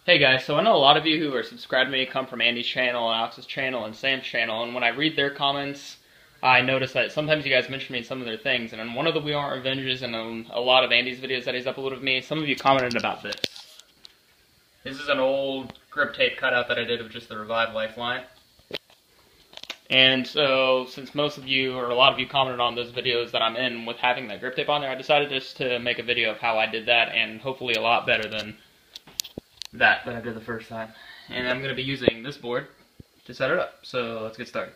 Hey guys, so I know a lot of you who are subscribed to me come from Andy's channel, Alex's channel, and Sam's channel, and when I read their comments, I notice that sometimes you guys mention me in some of their things, and in one of the We Aren't Avengers and a lot of Andy's videos that he's uploaded of me, some of you commented about this. This is an old grip tape cutout that I did of just the Revive Lifeline. And so, since most of you, or a lot of you commented on those videos that I'm in with having that grip tape on there, I decided just to make a video of how I did that, and hopefully a lot better than that I did the first time. And I'm going to be using this board to set it up. So let's get started.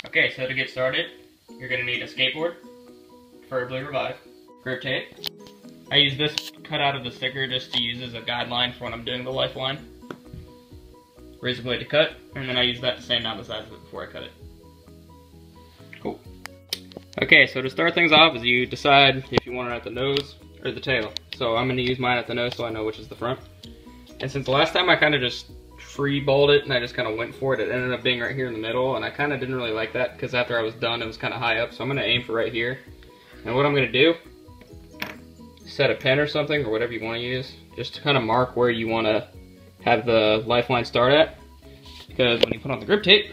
Okay, so to get started, you're going to need a skateboard, preferably Revive, grip tape. I use this cut out of the sticker just to use as a guideline for when I'm doing the lifeline. Razor blade to cut, and then I use that to sand down the sides of it before I cut it. Cool. Okay, so to start things off is you decide if you want it at the nose or the tail. So I'm going to use mine at the nose so I know which is the front. And since the last time I kind of just free-balled it and I just kind of went for it, it ended up being right here in the middle, and I kind of didn't really like that because after I was done it was kind of high up, so I'm going to aim for right here. And what I'm going to do, set a pen or something or whatever you want to use, just to kind of mark where you want to have the lifeline start at, because when you put on the grip tape,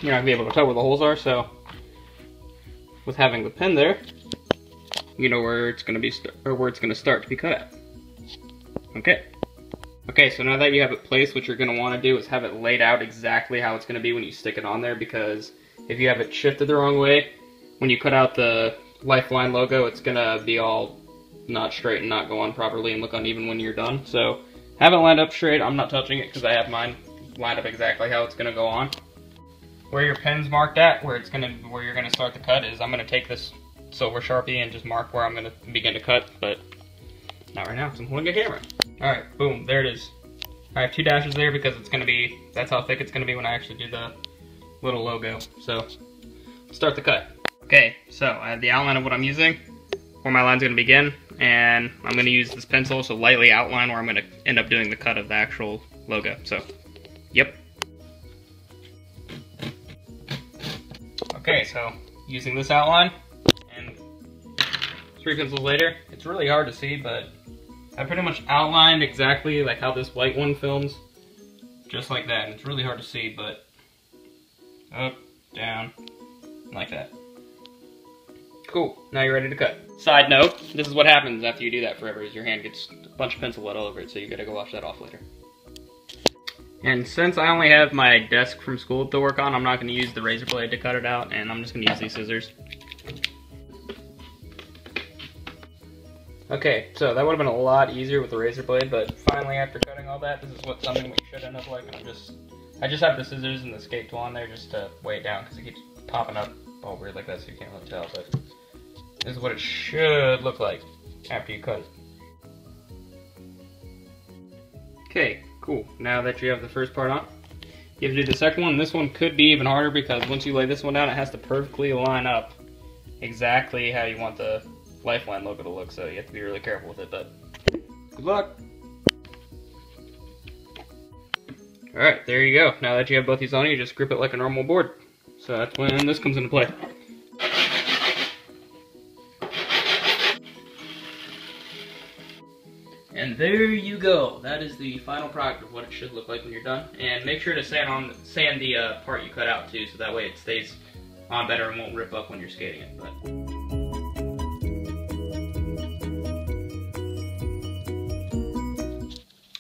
you're not going to be able to tell where the holes are, so with having the pen there, you know where it's going to be where it's going to start to be cut at. Okay, so now that you have it placed, what you're going to want to do is have it laid out exactly how it's going to be when you stick it on there, because if you have it shifted the wrong way, when you cut out the Lifeline logo, it's going to be all not straight and not go on properly and look uneven when you're done. So have it lined up straight. I'm not touching it because I have mine lined up exactly how it's going to go on. Where your pen's marked at, where you're going to start the cut, is I'm going to take this silver Sharpie and just mark where I'm going to begin to cut, but not right now because I'm holding a camera. Alright, boom, there it is. I have 2 dashes there because it's going to be, that's how thick it's going to be when I actually do the little logo. So, start the cut. Okay, so I have the outline of what I'm using, where my line's going to begin, and I'm going to use this pencil to lightly outline where I'm going to end up doing the cut of the actual logo. So, yep. Okay, so using this outline, and 3 pencils later, it's really hard to see, but I pretty much outlined exactly like how this white one films, just like that. And it's really hard to see, but up, down, like that. Cool, now you're ready to cut. Side note, this is what happens after you do that forever, is your hand gets a bunch of pencil wet all over it, so you gotta go wash that off later. And since I only have my desk from school to work on, I'm not gonna use the razor blade to cut it out, and I'm just gonna use these scissors. Okay, so that would have been a lot easier with the razor blade, but finally after cutting all that, this is something what you should end up like, and I just have the scissors and the escape tool on there just to weigh it down, because it keeps popping up all weird like that, so you can't really tell, but this is what it should look like after you cut it. Okay, cool. Now that you have the first part on, you have to do the second one. This one could be even harder because once you lay this one down, it has to perfectly line up exactly how you want the Lifeline logo to look, so you have to be really careful with it, but good luck! Alright, there you go. Now that you have both these on, you just grip it like a normal board. So that's when this comes into play. And there you go. That is the final product of what it should look like when you're done. And make sure to sand the part you cut out too, so that way it stays on better and won't rip up when you're skating it. But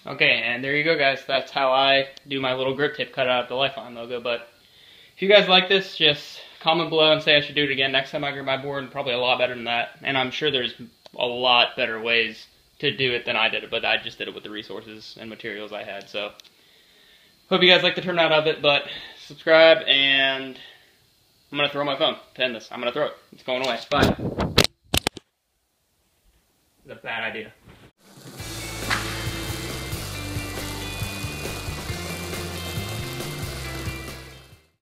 okay, and there you go guys, that's how I do my little grip tape cut out of the Lifeline logo. But if you guys like this, just comment below and say I should do it again next time I grab my board, and probably a lot better than that. And I'm sure there's a lot better ways to do it than I did it, but I just did it with the resources and materials I had. So, hope you guys like the turnout of it, but subscribe, and I'm going to throw my phone to end this. I'm going to throw it. It's going away. Bye. It's a bad idea.